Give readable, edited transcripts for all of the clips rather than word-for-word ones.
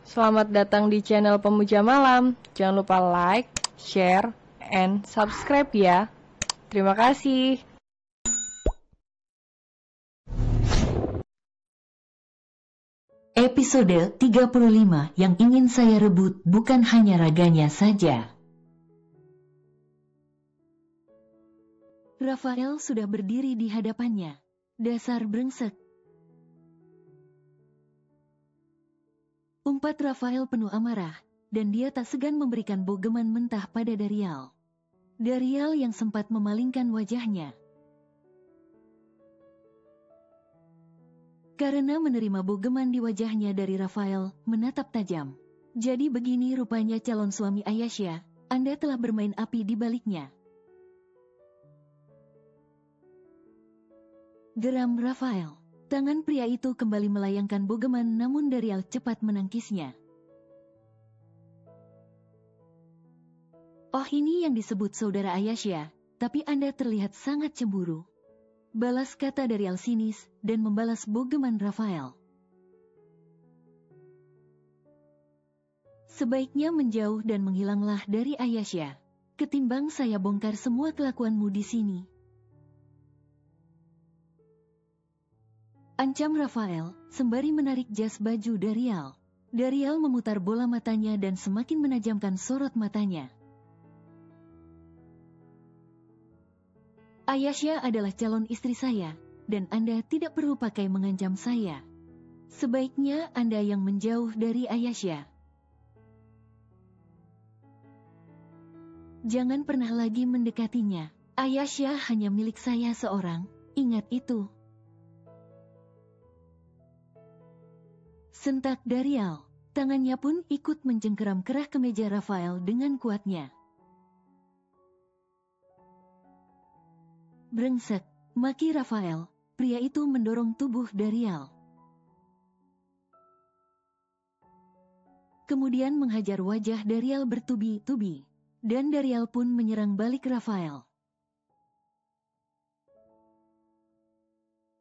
Selamat datang di channel Pemuja Malam. Jangan lupa like, share, and subscribe ya. Terima kasih. Episode 35 yang ingin saya rebut bukan hanya raganya saja. Rafael sudah berdiri di hadapannya. Dasar brengsek. Umpat Rafael penuh amarah, dan dia tak segan memberikan bogeman mentah pada Darial. Darial yang sempat memalingkan wajahnya. Karena menerima bogeman di wajahnya dari Rafael, menatap tajam. Jadi begini rupanya calon suami Ayasha, Anda telah bermain api di baliknya. Geram Rafael. Tangan pria itu kembali melayangkan bogeman namun Darial cepat menangkisnya. Oh, ini yang disebut saudara Ayasha, tapi Anda terlihat sangat cemburu. Balas kata Darial sinis dan membalas bogeman Rafael. Sebaiknya menjauh dan menghilanglah dari Ayasha, ketimbang saya bongkar semua kelakuanmu di sini. Ancam Rafael, sembari menarik jas baju Darial. Darial memutar bola matanya dan semakin menajamkan sorot matanya. Ayasha adalah calon istri saya, dan Anda tidak perlu pakai mengancam saya. Sebaiknya Anda yang menjauh dari Ayasha. Jangan pernah lagi mendekatinya. Ayasha hanya milik saya seorang, ingat itu. Sentak Darial. Tangannya pun ikut mencengkeram kerah kemeja Rafael dengan kuatnya. Brengsek, maki Rafael. Pria itu mendorong tubuh Darial. Kemudian menghajar wajah Darial bertubi-tubi. Dan Darial pun menyerang balik Rafael.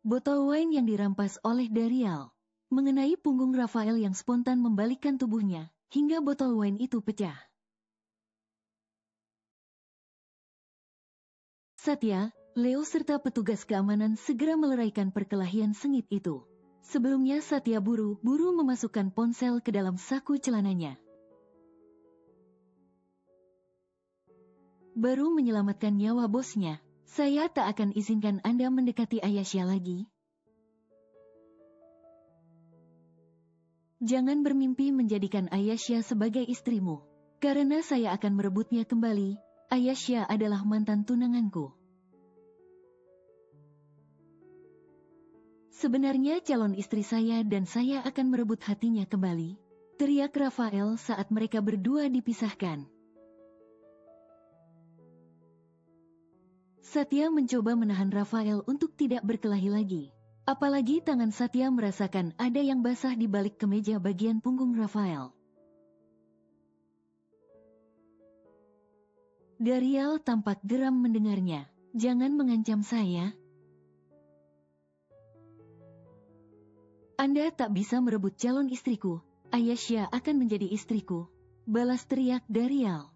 Botol wine yang dirampas oleh Darial mengenai punggung Rafael yang spontan membalikkan tubuhnya, hingga botol wine itu pecah. Satya, Leo serta petugas keamanan segera meleraikan perkelahian sengit itu. Sebelumnya Satya buru-buru memasukkan ponsel ke dalam saku celananya. Baru menyelamatkan nyawa bosnya, saya tak akan izinkan Anda mendekati Ayasha lagi. Jangan bermimpi menjadikan Ayasha sebagai istrimu, karena saya akan merebutnya kembali. Ayasha adalah mantan tunanganku. Sebenarnya calon istri saya dan saya akan merebut hatinya kembali, teriak Rafael saat mereka berdua dipisahkan. Satya mencoba menahan Rafael untuk tidak berkelahi lagi. Apalagi tangan Satya merasakan ada yang basah di balik kemeja bagian punggung Rafael. Darial tampak geram mendengarnya. Jangan mengancam saya. Anda tak bisa merebut calon istriku. Ayasha akan menjadi istriku. Balas teriak Darial.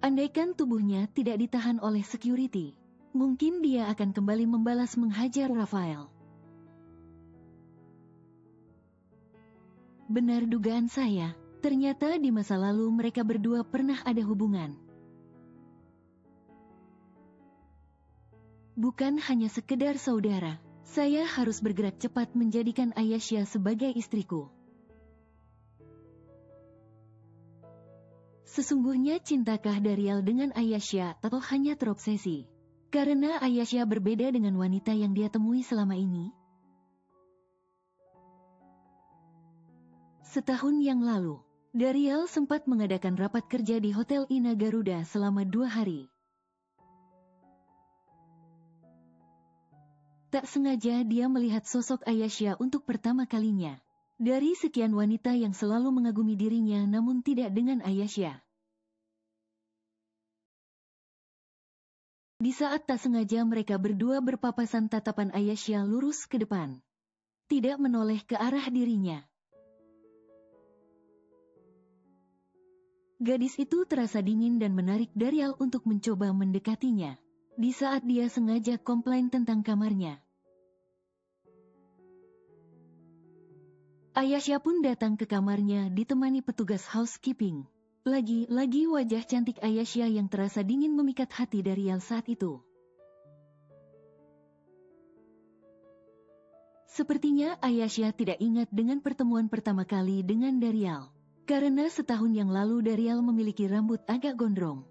Andaikan tubuhnya tidak ditahan oleh security, mungkin dia akan kembali membalas menghajar Rafael. Benar dugaan saya, ternyata di masa lalu mereka berdua pernah ada hubungan. Bukan hanya sekedar saudara, saya harus bergerak cepat menjadikan Ayasha sebagai istriku. Sesungguhnya cintakah Darial dengan Ayasha atau hanya terobsesi? Karena Ayasha berbeda dengan wanita yang dia temui selama ini. Setahun yang lalu, Darial sempat mengadakan rapat kerja di Hotel Ina Garuda selama 2 hari. Tak sengaja dia melihat sosok Ayasha untuk pertama kalinya. Dari sekian wanita yang selalu mengagumi dirinya namun tidak dengan Ayasha. Di saat tak sengaja mereka berdua berpapasan tatapan Ayasha lurus ke depan. tidak menoleh ke arah dirinya. Gadis itu terasa dingin dan menarik Daryl untuk mencoba mendekatinya. Di saat dia sengaja komplain tentang kamarnya. Ayesha pun datang ke kamarnya ditemani petugas housekeeping. Lagi-lagi wajah cantik Ayesha yang terasa dingin memikat hati Daryl saat itu. Sepertinya Ayesha tidak ingat dengan pertemuan pertama kali dengan Daryl. Karena setahun yang lalu Daryl memiliki rambut agak gondrong.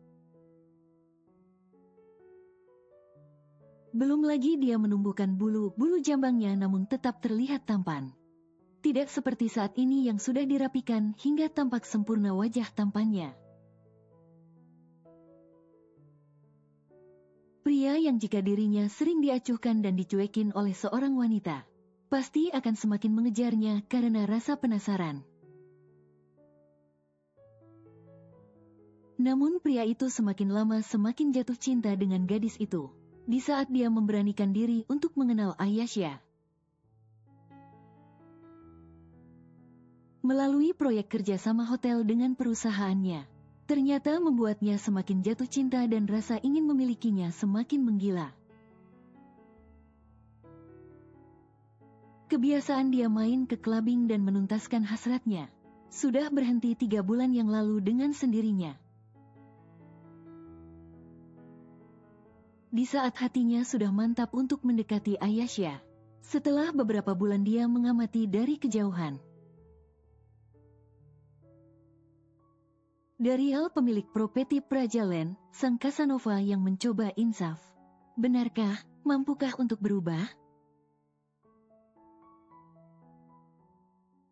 Belum lagi dia menumbuhkan bulu jambangnya namun tetap terlihat tampan. Tidak seperti saat ini yang sudah dirapikan hingga tampak sempurna wajah tampannya. Pria yang jika dirinya sering diacuhkan dan dicuekin oleh seorang wanita, pasti akan semakin mengejarnya karena rasa penasaran. Namun pria itu semakin lama semakin jatuh cinta dengan gadis itu. Di saat dia memberanikan diri untuk mengenal Ayesha. Melalui proyek kerjasama hotel dengan perusahaannya, ternyata membuatnya semakin jatuh cinta dan rasa ingin memilikinya semakin menggila. Kebiasaan dia main ke clubbing dan menuntaskan hasratnya, sudah berhenti 3 bulan yang lalu dengan sendirinya. Di saat hatinya sudah mantap untuk mendekati Ayesha, setelah beberapa bulan dia mengamati dari kejauhan. Daryl pemilik properti Praja Land, sang Casanova yang mencoba insaf. Benarkah, mampukah untuk berubah?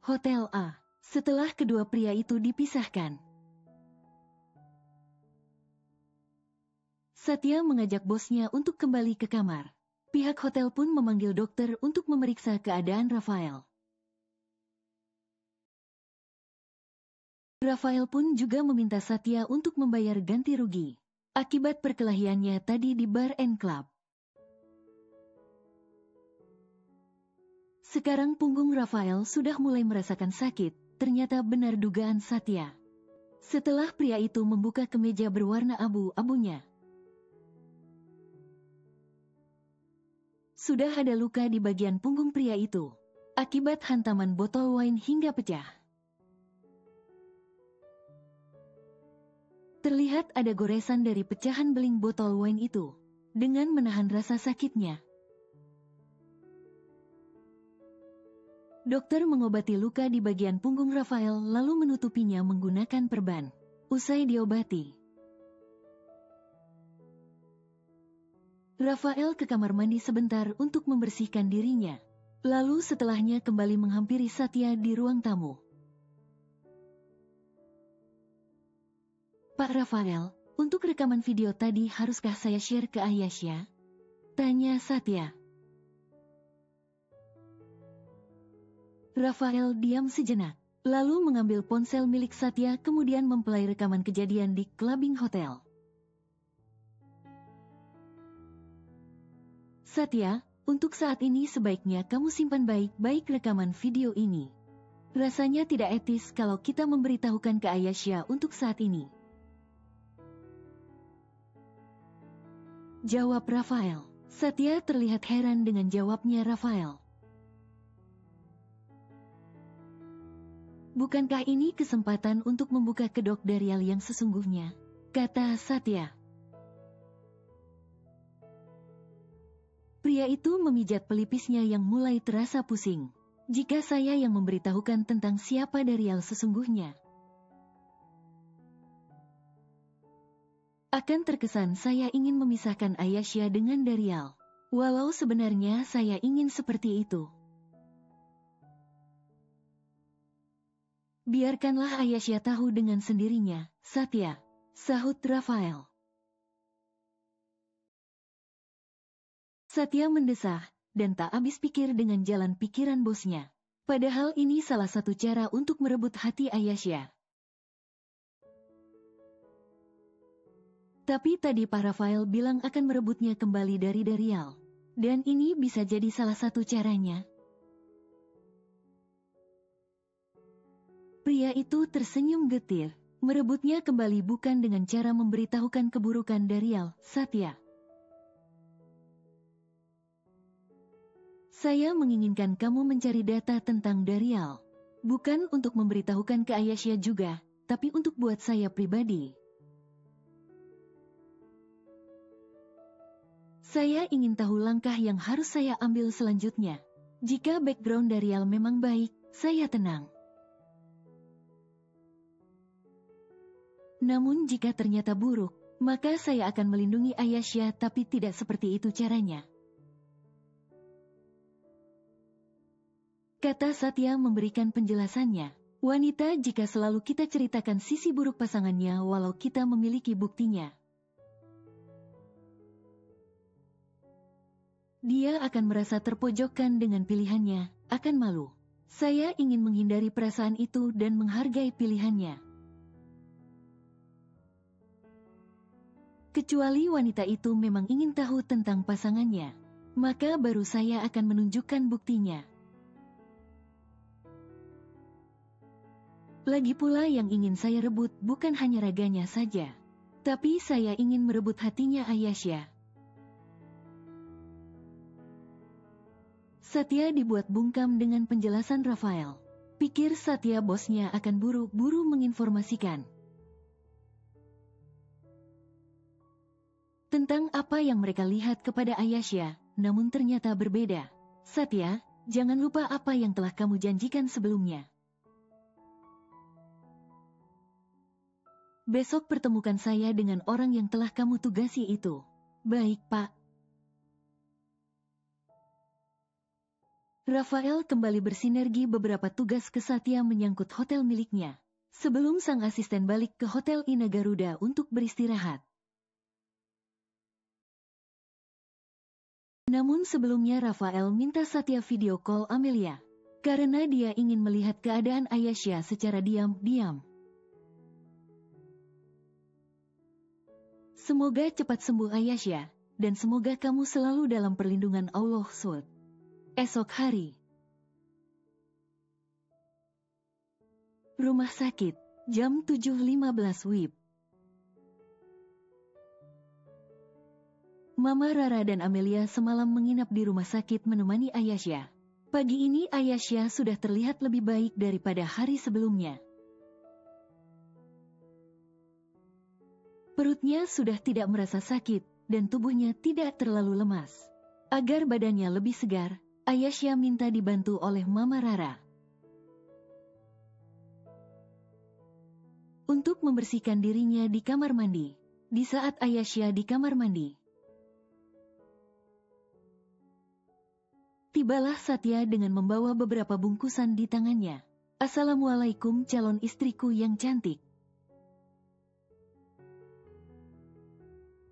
Hotel A. Setelah kedua pria itu dipisahkan, Satya mengajak bosnya untuk kembali ke kamar. Pihak hotel pun memanggil dokter untuk memeriksa keadaan Rafael. Rafael pun juga meminta Satya untuk membayar ganti rugi akibat perkelahiannya tadi di bar and club. Sekarang punggung Rafael sudah mulai merasakan sakit, ternyata benar dugaan Satya. Setelah pria itu membuka kemeja berwarna abu-abunya, sudah ada luka di bagian punggung pria itu, akibat hantaman botol wine hingga pecah. Terlihat ada goresan dari pecahan beling botol wine itu, dengan menahan rasa sakitnya. Dokter mengobati luka di bagian punggung Rafael lalu menutupinya menggunakan perban. Usai diobati, Rafael ke kamar mandi sebentar untuk membersihkan dirinya. Lalu setelahnya kembali menghampiri Satya di ruang tamu. Pak Rafael, untuk rekaman video tadi haruskah saya share ke Ayesha? Tanya Satya. Rafael diam sejenak, lalu mengambil ponsel milik Satya kemudian mempelai rekaman kejadian di clubbing hotel. Satya, untuk saat ini sebaiknya kamu simpan baik-baik rekaman video ini. Rasanya tidak etis kalau kita memberitahukan ke Ayesha untuk saat ini. Jawab Rafael. Satya terlihat heran dengan jawabnya Rafael. Bukankah ini kesempatan untuk membuka kedok Daryl yang sesungguhnya? Kata Satya. Pria itu memijat pelipisnya yang mulai terasa pusing. Jika saya yang memberitahukan tentang siapa Daryl sesungguhnya, akan terkesan saya ingin memisahkan Ayesha dengan Daryl. Walau sebenarnya saya ingin seperti itu. Biarkanlah Ayesha tahu dengan sendirinya, Satya, sahut Rafael. Satya mendesah, dan tak habis pikir dengan jalan pikiran bosnya. Padahal ini salah satu cara untuk merebut hati Ayesha. Tapi tadi Pak Rafael bilang akan merebutnya kembali dari Daryl. Dan ini bisa jadi salah satu caranya. Pria itu tersenyum getir. Merebutnya kembali bukan dengan cara memberitahukan keburukan Daryl, Satya. Saya menginginkan kamu mencari data tentang Daryl. Bukan untuk memberitahukan ke Ayesha juga, tapi untuk buat saya pribadi. Saya ingin tahu langkah yang harus saya ambil selanjutnya. Jika background Daryl memang baik, saya tenang. Namun jika ternyata buruk, maka saya akan melindungi Ayesha, tapi tidak seperti itu caranya. Kata Satya memberikan penjelasannya. Wanita jika selalu kita ceritakan sisi buruk pasangannya walau kita memiliki buktinya. Dia akan merasa terpojokkan dengan pilihannya, akan malu. Saya ingin menghindari perasaan itu dan menghargai pilihannya. Kecuali wanita itu memang ingin tahu tentang pasangannya, maka baru saya akan menunjukkan buktinya. Lagi pula yang ingin saya rebut bukan hanya raganya saja, tapi saya ingin merebut hatinya Ayesha. Satya dibuat bungkam dengan penjelasan Rafael. Pikir Satya bosnya akan buru-buru menginformasikan tentang apa yang mereka lihat kepada Ayesha, namun ternyata berbeda. Satya, jangan lupa apa yang telah kamu janjikan sebelumnya. Besok pertemukan saya dengan orang yang telah kamu tugasi itu. Baik, Pak. Rafael kembali bersinergi beberapa tugas ke Satya menyangkut hotel miliknya, sebelum sang asisten balik ke Hotel Ina Garuda untuk beristirahat. Namun sebelumnya Rafael minta Satya video call Amelia, karena dia ingin melihat keadaan Ayesha secara diam-diam. Semoga cepat sembuh Ayesha, dan semoga kamu selalu dalam perlindungan Allah SWT. Esok hari. Rumah sakit, jam 7.15 WIB. Mama Rara dan Amelia semalam menginap di rumah sakit menemani Ayesha. Pagi ini Ayesha sudah terlihat lebih baik daripada hari sebelumnya. Perutnya sudah tidak merasa sakit, dan tubuhnya tidak terlalu lemas. Agar badannya lebih segar, Ayesha minta dibantu oleh Mama Rara untuk membersihkan dirinya di kamar mandi. Di saat Ayesha di kamar mandi, tibalah Satya dengan membawa beberapa bungkusan di tangannya. Assalamualaikum calon istriku yang cantik.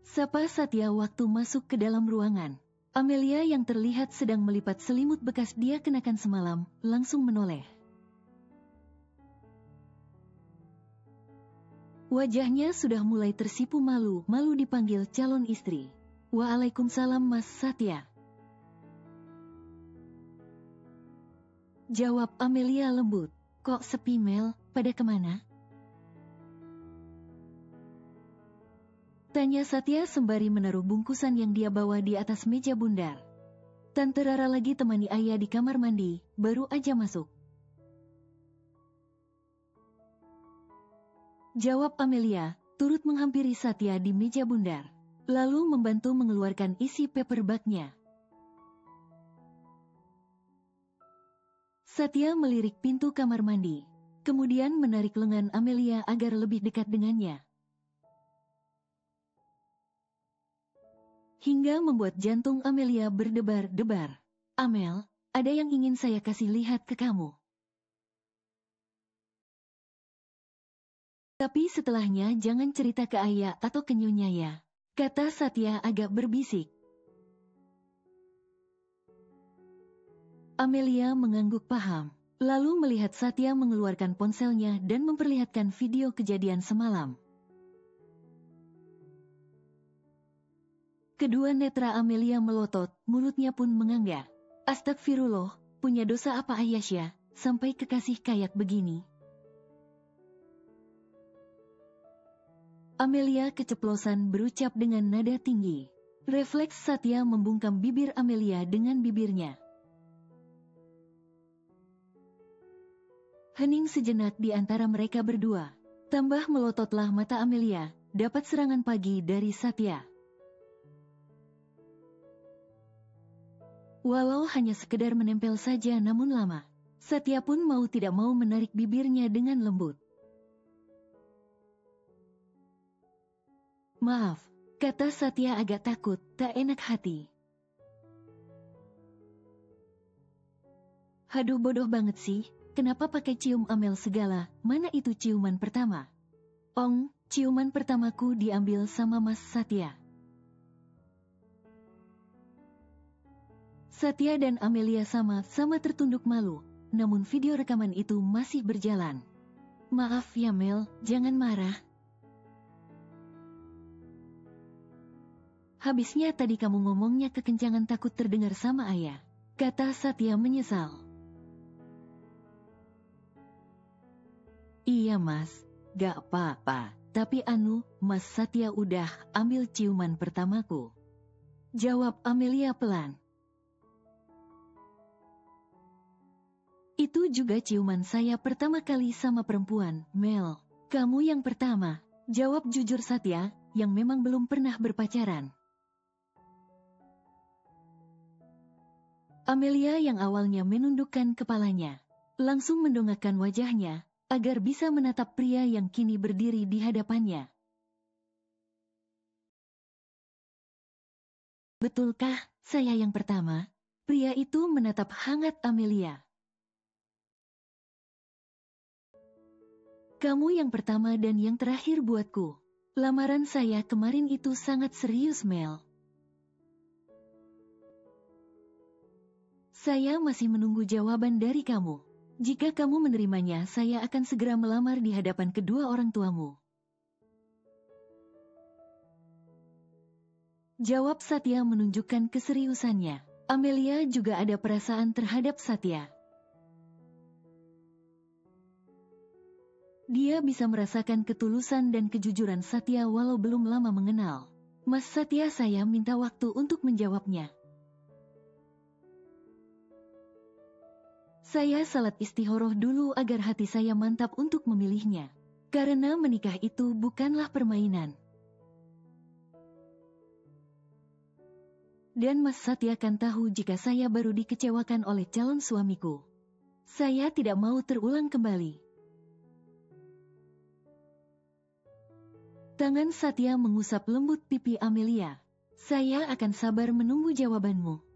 Sapa Satya waktu masuk ke dalam ruangan. Amelia yang terlihat sedang melipat selimut bekas dia kenakan semalam, langsung menoleh. Wajahnya sudah mulai tersipu malu dipanggil calon istri. Waalaikumsalam Mas Satya. Jawab Amelia lembut. Kok sepi Mel, pada kemana? Tanya Satya sembari menaruh bungkusan yang dia bawa di atas meja bundar. Tante Rara lagi temani ayah di kamar mandi, baru aja masuk. Jawab Amelia, turut menghampiri Satya di meja bundar. Lalu membantu mengeluarkan isi paper bagnya. Satya melirik pintu kamar mandi, kemudian menarik lengan Amelia agar lebih dekat dengannya. Hingga membuat jantung Amelia berdebar-debar. Amel, ada yang ingin saya kasih lihat ke kamu. Tapi setelahnya jangan cerita ke ayah atau ke nyonya ya, kata Satya agak berbisik. Amelia mengangguk paham, lalu melihat Satya mengeluarkan ponselnya dan memperlihatkan video kejadian semalam. Kedua netra Amelia melotot, mulutnya pun menganggah. Astagfirullah, punya dosa apa Ayesha, sampai kekasih kayak begini? Amelia keceplosan berucap dengan nada tinggi. Refleks Satya membungkam bibir Amelia dengan bibirnya. Hening sejenak di antara mereka berdua. Tambah melototlah mata Amelia, dapat serangan pagi dari Satya. Walau hanya sekedar menempel saja namun lama, Satya pun mau tidak mau menarik bibirnya dengan lembut. Maaf, kata Satya agak takut, tak enak hati. Haduh bodoh banget sih, kenapa pakai cium Amel segala, mana itu ciuman pertama? Ong, ciuman pertamaku diambil sama Mas Satya. Satya dan Amelia sama-sama tertunduk malu, namun video rekaman itu masih berjalan. Maaf ya Mel, jangan marah. Habisnya tadi kamu ngomongnya kekencangan takut terdengar sama ayah, kata Satya menyesal. Iya mas, gak apa-apa, tapi Mas Satya udah ambil ciuman pertamaku. Jawab Amelia pelan. Itu juga ciuman saya pertama kali sama perempuan, Mel. Kamu yang pertama, jawab jujur Satya, yang memang belum pernah berpacaran. Amelia yang awalnya menundukkan kepalanya, langsung mendongakkan wajahnya, agar bisa menatap pria yang kini berdiri di hadapannya. Betulkah, saya yang pertama? Pria itu menatap hangat Amelia. Kamu yang pertama dan yang terakhir buatku. Lamaran saya kemarin itu sangat serius, Mel. Saya masih menunggu jawaban dari kamu. Jika kamu menerimanya, saya akan segera melamar di hadapan kedua orang tuamu. Jawab Satya menunjukkan keseriusannya. Amelia juga ada perasaan terhadap Satya. Dia bisa merasakan ketulusan dan kejujuran Satya walau belum lama mengenal. Mas Satya, saya minta waktu untuk menjawabnya. Saya salat istihoroh dulu agar hati saya mantap untuk memilihnya. Karena menikah itu bukanlah permainan. Dan Mas Satya kan tahu jika saya baru dikecewakan oleh calon suamiku. Saya tidak mau terulang kembali. Tangan Satya mengusap lembut pipi Amelia. Saya akan sabar menunggu jawabanmu.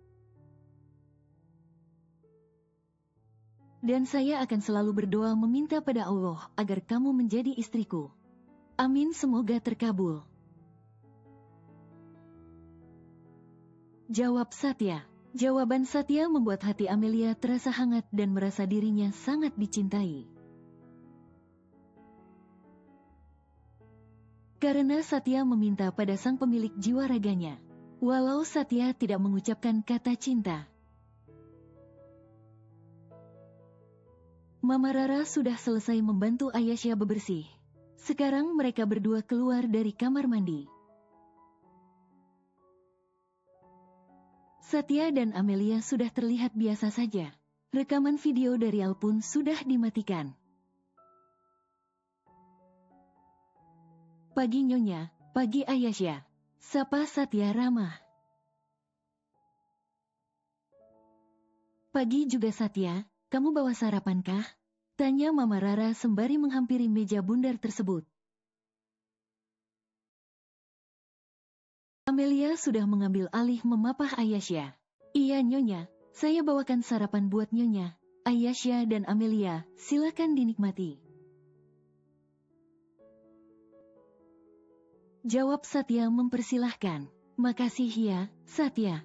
Dan saya akan selalu berdoa meminta pada Allah agar kamu menjadi istriku. Amin, semoga terkabul. Jawab Satya. Jawaban Satya membuat hati Amelia terasa hangat dan merasa dirinya sangat dicintai. Karena Satya meminta pada sang pemilik jiwa raganya. Walau Satya tidak mengucapkan kata cinta. Mama Rara sudah selesai membantu Ayasya bebersih. Sekarang mereka berdua keluar dari kamar mandi. Satya dan Amelia sudah terlihat biasa saja. Rekaman video dari Al pun sudah dimatikan. Pagi Nyonya, pagi Ayasya. Sapa Satya ramah. Pagi juga Satya, kamu bawa sarapan kah? Tanya Mama Rara sembari menghampiri meja bundar tersebut. Amelia sudah mengambil alih memapah Ayasya. Iya Nyonya, saya bawakan sarapan buat Nyonya. Ayasya dan Amelia, silakan dinikmati. Jawab Satya mempersilahkan. Makasih ya, Satya.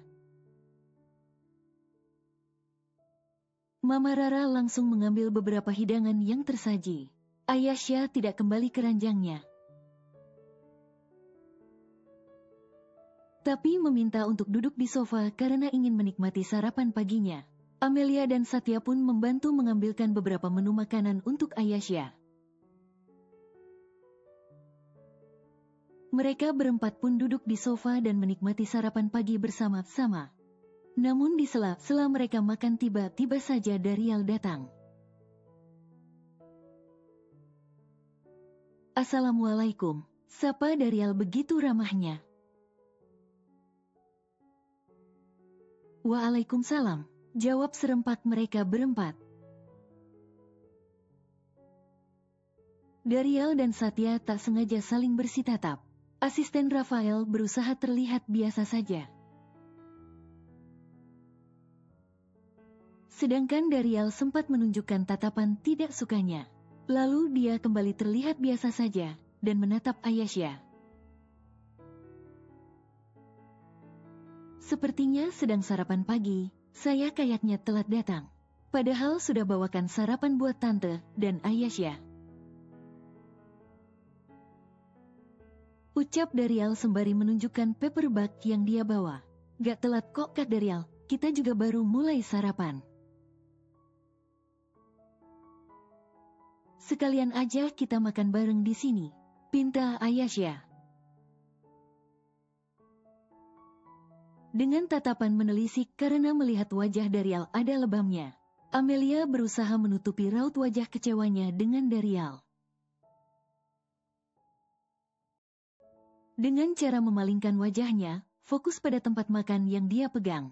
Mama Rara langsung mengambil beberapa hidangan yang tersaji. Ayasya tidak kembali ke ranjangnya. Tapi meminta untuk duduk di sofa karena ingin menikmati sarapan paginya. Amelia dan Satya pun membantu mengambilkan beberapa menu makanan untuk Ayasya. Mereka berempat pun duduk di sofa dan menikmati sarapan pagi bersama-sama. Namun di sela-sela mereka makan tiba-tiba saja Darial datang. "Assalamualaikum," sapa Darial begitu ramahnya. "Waalaikumsalam," jawab serempak mereka berempat. Darial dan Satya tak sengaja saling bersitatap. Asisten Rafael berusaha terlihat biasa saja. Sedangkan Darial sempat menunjukkan tatapan tidak sukanya. Lalu dia kembali terlihat biasa saja, dan menatap Ayasya. "Sepertinya sedang sarapan pagi, saya kayaknya telat datang. Padahal sudah bawakan sarapan buat Tante dan Ayasya," ucap Darial sembari menunjukkan paper bag yang dia bawa. "Gak telat kok Kak Darial, kita juga baru mulai sarapan. Sekalian aja kita makan bareng di sini," pinta Ayasya. Dengan tatapan menelisik karena melihat wajah Darial ada lebamnya, Amelia berusaha menutupi raut wajah kecewanya dengan Darial. Dengan cara memalingkan wajahnya, fokus pada tempat makan yang dia pegang.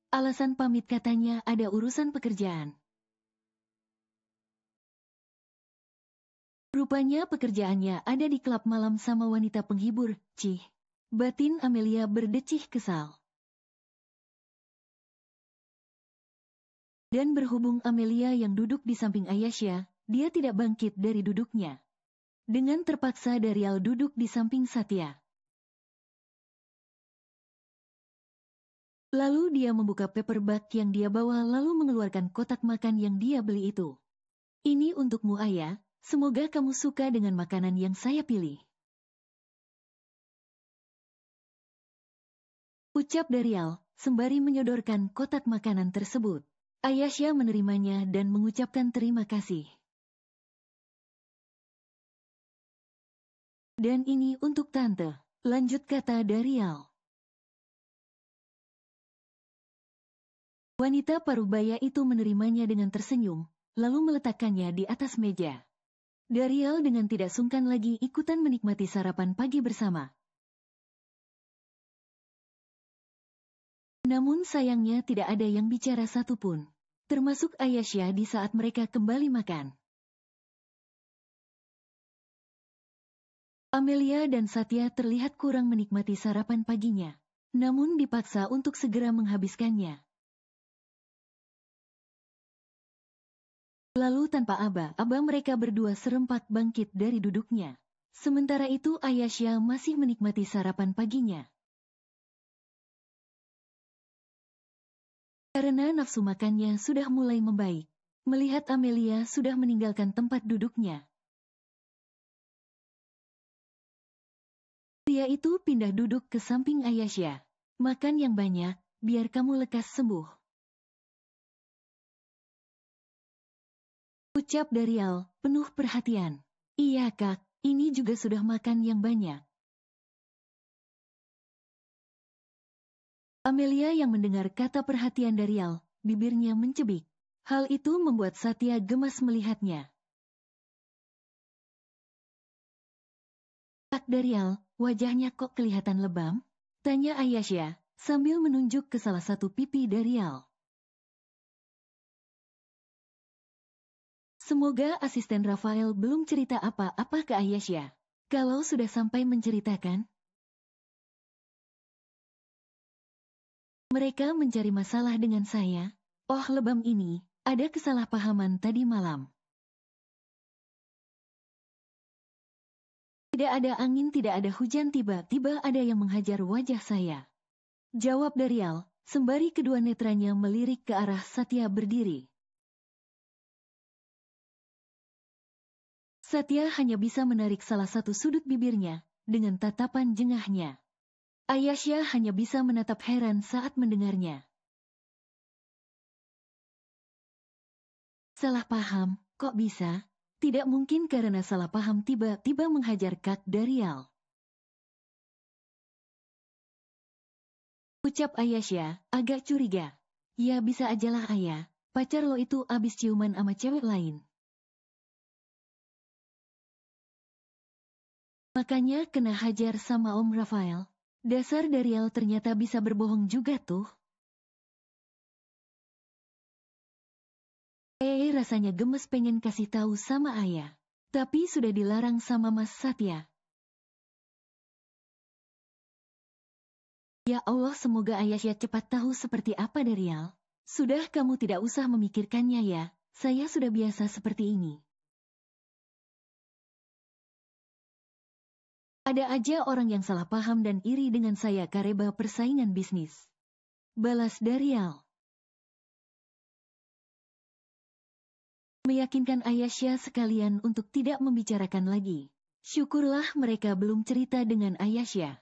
"Alasan pamit katanya ada urusan pekerjaan." Rupanya pekerjaannya ada di klub malam sama wanita penghibur, cih. Batin Amelia berdecih kesal. Dan berhubung Amelia yang duduk di samping Ayasya, dia tidak bangkit dari duduknya. Dengan terpaksa Darial duduk di samping Satya. Lalu dia membuka paper bag yang dia bawa lalu mengeluarkan kotak makan yang dia beli itu. "Ini untukmu Ayah, semoga kamu suka dengan makanan yang saya pilih," ucap Darial, sembari menyodorkan kotak makanan tersebut. Ayasya menerimanya dan mengucapkan terima kasih. "Dan ini untuk Tante," lanjut kata Darial. Wanita parubaya itu menerimanya dengan tersenyum, lalu meletakkannya di atas meja. Darial dengan tidak sungkan lagi ikutan menikmati sarapan pagi bersama. Namun sayangnya tidak ada yang bicara satupun, termasuk Ayasya di saat mereka kembali makan. Amelia dan Satya terlihat kurang menikmati sarapan paginya, namun dipaksa untuk segera menghabiskannya. Lalu tanpa aba-aba mereka berdua serempak bangkit dari duduknya. Sementara itu Ayasya masih menikmati sarapan paginya. Karena nafsu makannya sudah mulai membaik, melihat Amelia sudah meninggalkan tempat duduknya. Pria itu pindah duduk ke samping Ayasya. "Makan yang banyak, biar kamu lekas sembuh," ucap Darial, penuh perhatian. "Iya Kak, ini juga sudah makan yang banyak." Amelia yang mendengar kata perhatian Darial, bibirnya mencebik. Hal itu membuat Satya gemas melihatnya. "Kak Darial, wajahnya kok kelihatan lebam?" tanya Ayasya, sambil menunjuk ke salah satu pipi Darial. Semoga asisten Rafael belum cerita apa-apa ke Ayasya. Kalau sudah sampai menceritakan, mereka mencari masalah dengan saya. Oh lebam ini, ada kesalahpahaman tadi malam. Tidak ada angin, tidak ada hujan, tiba-tiba ada yang menghajar wajah saya, jawab Darial, sembari kedua netranya melirik ke arah Satya berdiri. Satya hanya bisa menarik salah satu sudut bibirnya, dengan tatapan jengahnya. Ayasya hanya bisa menatap heran saat mendengarnya. Salah paham, kok bisa? Tidak mungkin karena salah paham tiba-tiba menghajar Kak Darial. Ucap Ayasya, agak curiga. Ya bisa ajalah ayah, pacar lo itu abis ciuman sama cewek lain. Makanya kena hajar sama Om Rafael. Dasar Daryl ternyata bisa berbohong juga tuh. Rasanya gemes pengen kasih tahu sama ayah. Tapi sudah dilarang sama Mas Satya. Ya Allah, semoga Ayasya cepat tahu seperti apa Daryl. Sudah, kamu tidak usah memikirkannya ya. Saya sudah biasa seperti ini. Ada aja orang yang salah paham dan iri dengan saya karena persaingan bisnis. Balas Daryl. Meyakinkan Ayasya sekalian untuk tidak membicarakan lagi. Syukurlah mereka belum cerita dengan Ayasya.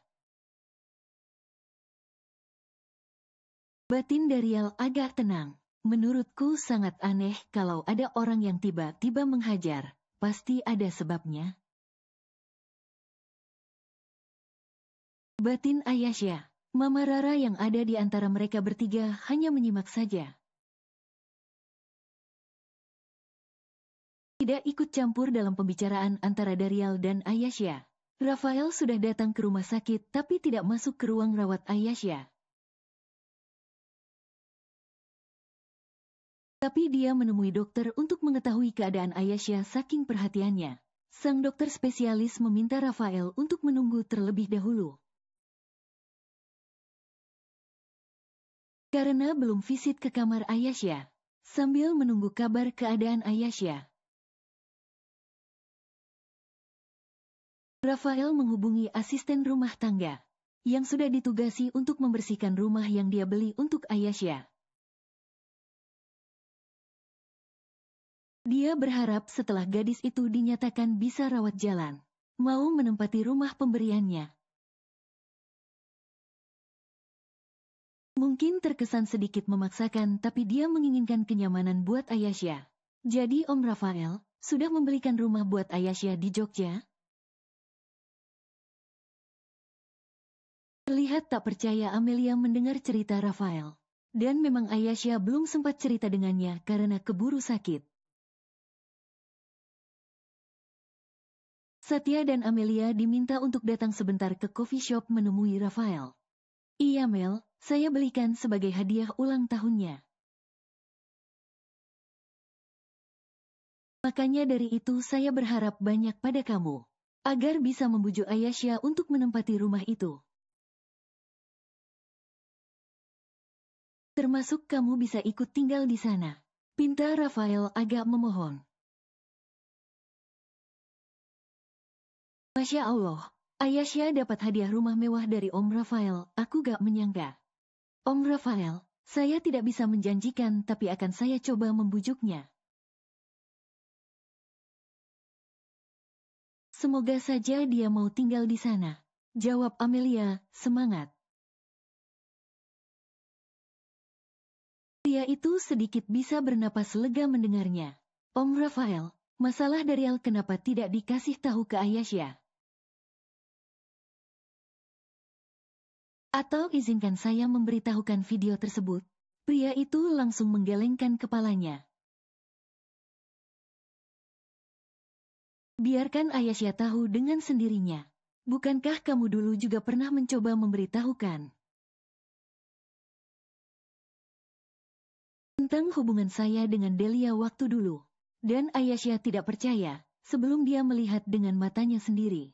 Batin Daryl agak tenang. Menurutku sangat aneh kalau ada orang yang tiba-tiba menghajar. Pasti ada sebabnya. Batin Ayasya. Mama Rara yang ada di antara mereka bertiga hanya menyimak saja. Tidak ikut campur dalam pembicaraan antara Daryl dan Ayasya. Rafael sudah datang ke rumah sakit tapi tidak masuk ke ruang rawat Ayasya. Tapi dia menemui dokter untuk mengetahui keadaan Ayasya saking perhatiannya. Sang dokter spesialis meminta Rafael untuk menunggu terlebih dahulu. Karena belum visit ke kamar Ayasya. Sambil menunggu kabar keadaan Ayasya, Rafael menghubungi asisten rumah tangga yang sudah ditugasi untuk membersihkan rumah yang dia beli untuk Ayasya. Dia berharap setelah gadis itu dinyatakan bisa rawat jalan, mau menempati rumah pemberiannya. Mungkin terkesan sedikit memaksakan tapi dia menginginkan kenyamanan buat Ayasya. Jadi Om Rafael, sudah membelikan rumah buat Ayasya di Jogja? Terlihat tak percaya Amelia mendengar cerita Rafael. Dan memang Ayasya belum sempat cerita dengannya karena keburu sakit. Satya dan Amelia diminta untuk datang sebentar ke coffee shop menemui Rafael. Iya Mel, saya belikan sebagai hadiah ulang tahunnya. Makanya dari itu saya berharap banyak pada kamu. Agar bisa membujuk Ayasya untuk menempati rumah itu. Termasuk kamu bisa ikut tinggal di sana. Pinta Rafael agak memohon. Masya Allah, Ayasya dapat hadiah rumah mewah dari Om Rafael, aku gak menyangka. Om Rafael, saya tidak bisa menjanjikan tapi akan saya coba membujuknya. Semoga saja dia mau tinggal di sana. Jawab Amelia, semangat. Pria itu sedikit bisa bernapas lega mendengarnya. Om Rafael, masalah Daryl kenapa tidak dikasih tahu ke Ayasya? Atau izinkan saya memberitahukan video tersebut. Pria itu langsung menggelengkan kepalanya. Biarkan Ayasya tahu dengan sendirinya. Bukankah kamu dulu juga pernah mencoba memberitahukan tentang hubungan saya dengan Delia waktu dulu? Dan Ayasya tidak percaya sebelum dia melihat dengan matanya sendiri.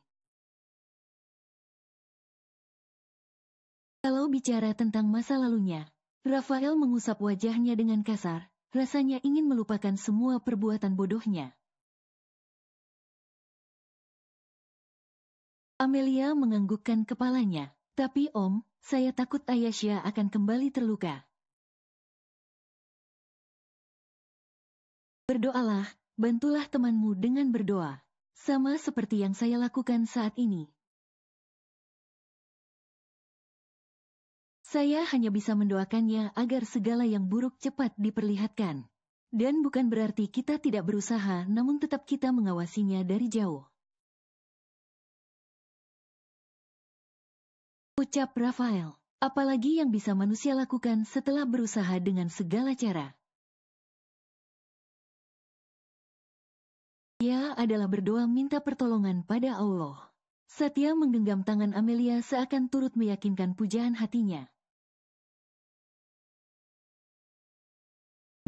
Kalau bicara tentang masa lalunya, Rafael mengusap wajahnya dengan kasar, rasanya ingin melupakan semua perbuatan bodohnya. Amelia menganggukkan kepalanya. Tapi Om, saya takut Ayasya akan kembali terluka. Berdoalah, bantulah temanmu dengan berdoa. Sama seperti yang saya lakukan saat ini. Saya hanya bisa mendoakannya agar segala yang buruk cepat diperlihatkan. Dan bukan berarti kita tidak berusaha, namun tetap kita mengawasinya dari jauh. Ucap Rafael. Apalagi yang bisa manusia lakukan setelah berusaha dengan segala cara. Ia adalah berdoa minta pertolongan pada Allah. Satya menggenggam tangan Amelia seakan turut meyakinkan pujaan hatinya.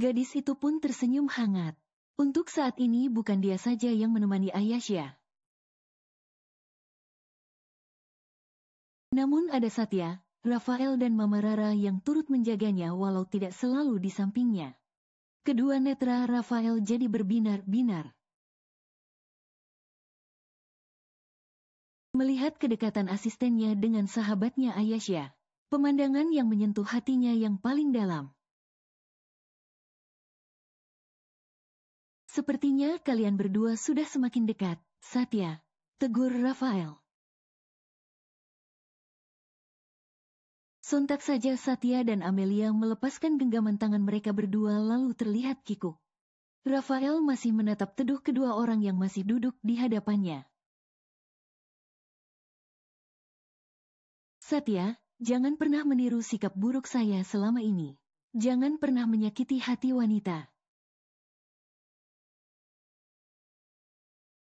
Gadis itu pun tersenyum hangat. Untuk saat ini bukan dia saja yang menemani Ayasya. Namun ada Satya, Rafael dan Mama Rara yang turut menjaganya walau tidak selalu di sampingnya. Kedua netra Rafael jadi berbinar-binar. Melihat kedekatan asistennya dengan sahabatnya Ayasya, pemandangan yang menyentuh hatinya yang paling dalam. Sepertinya kalian berdua sudah semakin dekat, Satya, tegur Rafael. Sontak saja Satya dan Amelia melepaskan genggaman tangan mereka berdua lalu terlihat kikuk. Rafael masih menatap teduh kedua orang yang masih duduk di hadapannya. Satya, jangan pernah meniru sikap buruk saya selama ini. Jangan pernah menyakiti hati wanita.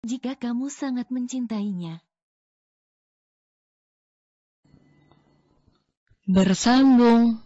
Jika kamu sangat mencintainya. Bersambung.